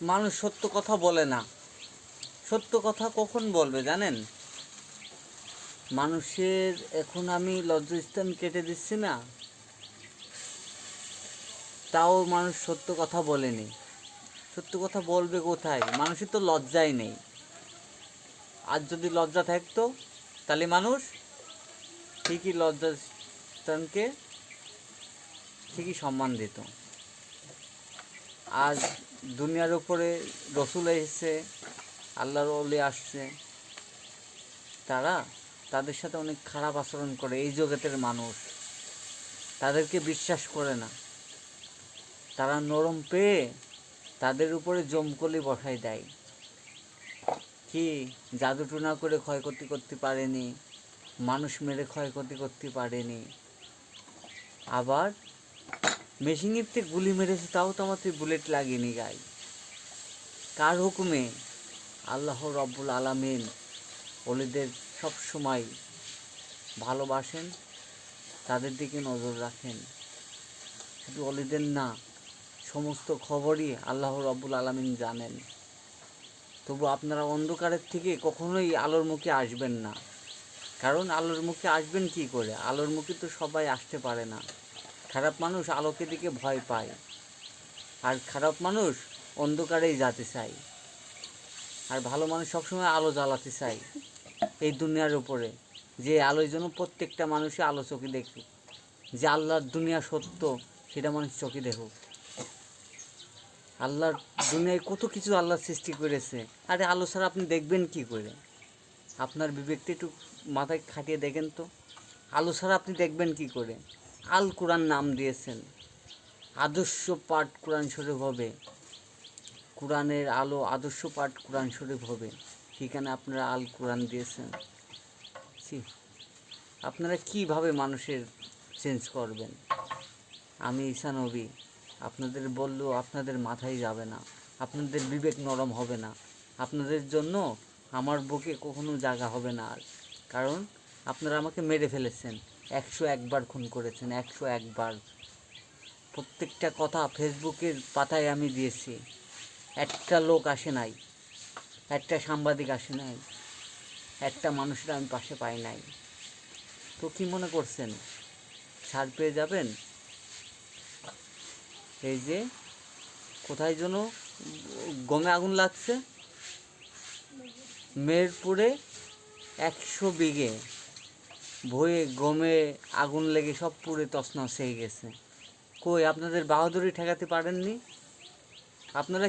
মানুষ সত্য কথা বলে না। সত্য কথা কখন বলবে জানেন? মানুষের এখন আমি লজ্জাস্থান কেটে দিচ্ছি না, তাও মানুষ সত্য কথা বলেনি। সত্য কথা বলবে কোথায়? মানুষের তো লজ্জাই নেই। আর যদি লজ্জা থাকতো তাহলে মানুষ ঠিকই লজ্জাস্থানকে ঠিকই সম্মান দিত। আজ দুনিয়ার উপরে রসুল এসেছে, আল্লাহর ওলি আসছে, তাদের সাথে অনেক খারাপ আচরণ করে। এই জগতের মানুষ তাদেরকে বিশ্বাস করে না। তারা নরম পেয়ে তাদের উপরে জমকলি বসাই দেয়। কি জাদু টুনা করে ক্ষয়ক্ষতি করতে পারেনি, মানুষ মেরে ক্ষয়ক্ষতি করতে পারেনি। আবার মেশিনের থেকে গুলি মেরেছে, তাও তো আমার বুলেট লাগেনি গায়ে। কার হুকুমে? আল্লাহ রব্বুল আলামিন ওলিদের সব সময় ভালোবাসেন, তাদের দিকে নজর রাখেন। শুধু ওলিদের না, সমস্ত খবরই আল্লাহ রব্বুল আলামিন জানেন। তবু আপনারা অন্ধকারের থেকে কখনোই আলোর মুখে আসবেন না। কারণ আলোর মুখে আসবেন কি করে? আলোর মুখে তো সবাই আসতে পারে না। খারাপ মানুষ আলোকে দিকে ভয় পায়, আর খারাপ মানুষ অন্ধকারেই যেতে চায়, আর ভালো মানুষ সবসময় আলো জ্বালাতে চায় এই দুনিয়ার উপরে। যে আলোর জন্য প্রত্যেকটা মানুষই আলো চোখে দেখুক, যে আল্লাহর দুনিয়া সত্য সেটা মানুষ চোখে দেখুক। আল্লাহর দুনিয়ায় কত কিছু আল্লাহ সৃষ্টি করেছে, আরে আলো ছাড়া আপনি দেখবেন কি করে? আপনার বিবেকটা একটু মাথায় খাটিয়ে দেখেন তো, আলো ছাড়া আপনি দেখবেন কি করে? আল কোরআন নাম দিয়েছেন, আদর্শ পাঠ কোরআন শরীফ হবে, কোরআনের আলো আদর্শ পাঠ কোরআন শরীফ হবে, সেখানে আপনারা আল কোরআন দিয়েছেন। আপনারা কীভাবে মানুষের চেঞ্জ করবেন? আমি ঈসা নবী আপনাদের বললেও আপনাদের মাথায় যাবে না, আপনাদের বিবেক নরম হবে না। আপনাদের জন্য আমার বুকে কখনো জায়গা হবে না আর। কারণ আপনারা আমাকে মেরে ফেলেছেন, 101 বার খুন করেছেন, 101 বার। প্রত্যেকটা কথা ফেসবুকের পাতায় আমি দিয়েছি। একটা লোক আসে নাই, একটা সাংবাদিক আসে নাই, একটা মানুষের আমি পাশে পাই নাই। তো কী মনে করছেন ছাড় পেয়ে যাবেন? এই যে কোথায় যেন গমে আগুন লাগছে, মেহেরপুরে 100 বিঘে ভয়ে গমে আগুন লেগে সব পুড়ে তছনছ হয়ে গেছে। কই আপনাদের বাহাদুরি ঠেকাতে পারেননি? আপনারা